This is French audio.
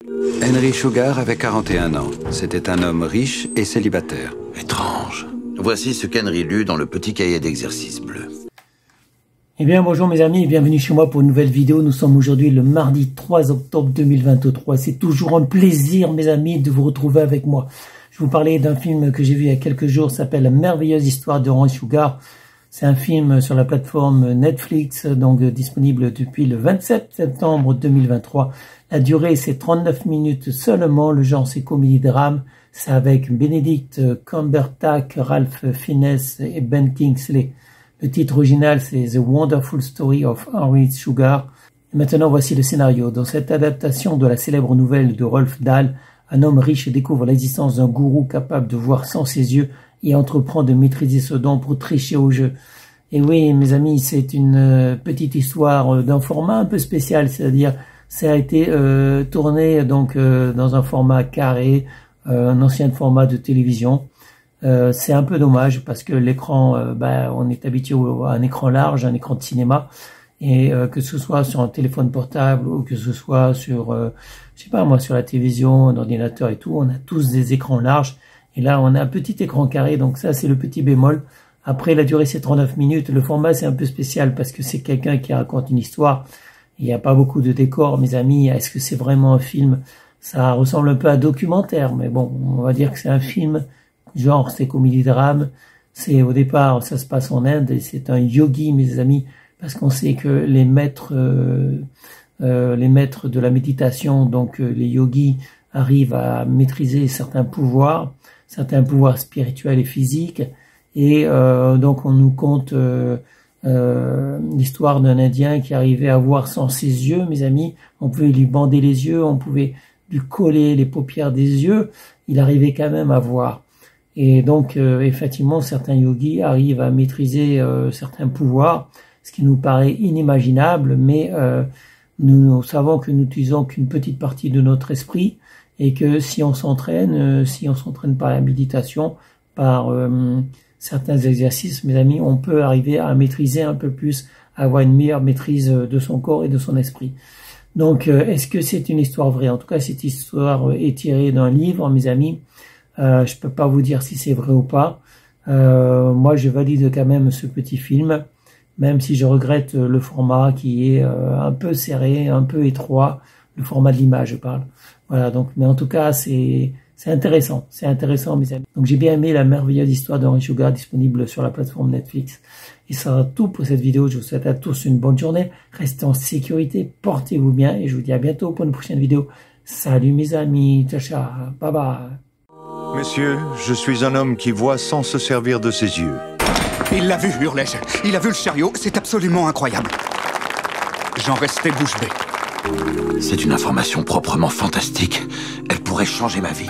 Henry Sugar avait 41 ans. C'était un homme riche et célibataire. Étrange. Voici ce qu'Henry lut dans le petit cahier d'exercice bleu. Eh bien, bonjour mes amis et bienvenue chez moi pour une nouvelle vidéo. Nous sommes aujourd'hui le mardi 3 octobre 2023. C'est toujours un plaisir, mes amis, de vous retrouver avec moi. Je vais vous parler d'un film que j'ai vu il y a quelques jours, s'appelle La merveilleuse histoire de Henry Sugar. C'est un film sur la plateforme Netflix, donc disponible depuis le 27 septembre 2023. La durée, c'est 39 minutes seulement. Le genre, c'est comédie-drame. C'est avec Benedict Cumberbatch, Ralph Fiennes et Ben Kingsley. Le titre original, c'est The Wonderful Story of Henry Sugar. Et maintenant, voici le scénario. Dans cette adaptation de la célèbre nouvelle de Roald Dahl, un homme riche découvre l'existence d'un gourou capable de voir sans ses yeux et entreprend de maîtriser ce don pour tricher au jeu. Et oui, mes amis, c'est une petite histoire d'un format un peu spécial, c'est-à-dire ça a été tourné donc dans un format carré, un ancien format de télévision. C'est un peu dommage parce que l'écran, on est habitué à un écran large, un écran de cinéma, et que ce soit sur un téléphone portable ou que ce soit sur, je sais pas moi, sur la télévision, un ordinateur et tout, on a tous des écrans larges. Et là, on a un petit écran carré, donc ça, c'est le petit bémol. Après, la durée, c'est 39 minutes. Le format, c'est un peu spécial parce que c'est quelqu'un qui raconte une histoire. Il n'y a pas beaucoup de décors, mes amis. Est-ce que c'est vraiment un film? Ça ressemble un peu à un documentaire, mais bon, on va dire que c'est un film. Genre, c'est comédie-drame. C'est, au départ, ça se passe en Inde et c'est un yogi, mes amis, parce qu'on sait que les maîtres de la méditation, donc les yogis, arrivent à maîtriser certains pouvoirs spirituels et physiques. Et donc on nous conte l'histoire d'un Indien qui arrivait à voir sans ses yeux, mes amis. On pouvait lui bander les yeux, on pouvait lui coller les paupières des yeux. Il arrivait quand même à voir. Et donc effectivement, certains yogis arrivent à maîtriser certains pouvoirs, ce qui nous paraît inimaginable, mais nous savons que nous n'utilisons qu'une petite partie de notre esprit. Et que si on s'entraîne par la méditation, par certains exercices, mes amis, on peut arriver à maîtriser un peu plus, à avoir une meilleure maîtrise de son corps et de son esprit. Donc, est-ce que c'est une histoire vraie? En tout cas, cette histoire est tirée d'un livre, mes amis. Je peux pas vous dire si c'est vrai ou pas. Moi, je valide quand même ce petit film, même si je regrette le format qui est un peu serré, un peu étroit. Le format de l'image, je parle. Voilà, donc, mais en tout cas, c'est intéressant. C'est intéressant, mes amis. Donc, j'ai bien aimé la merveilleuse histoire d'Henry Sugar disponible sur la plateforme Netflix. Et ça sera tout pour cette vidéo. Je vous souhaite à tous une bonne journée. Restez en sécurité. Portez-vous bien. Et je vous dis à bientôt pour une prochaine vidéo. Salut, mes amis. Ciao, ciao. Bye bye. Messieurs, je suis un homme qui voit sans se servir de ses yeux. Il l'a vu, hurlai-je. Il a vu le chariot. C'est absolument incroyable. J'en restais bouche bée. C'est une information proprement fantastique. Elle pourrait changer ma vie.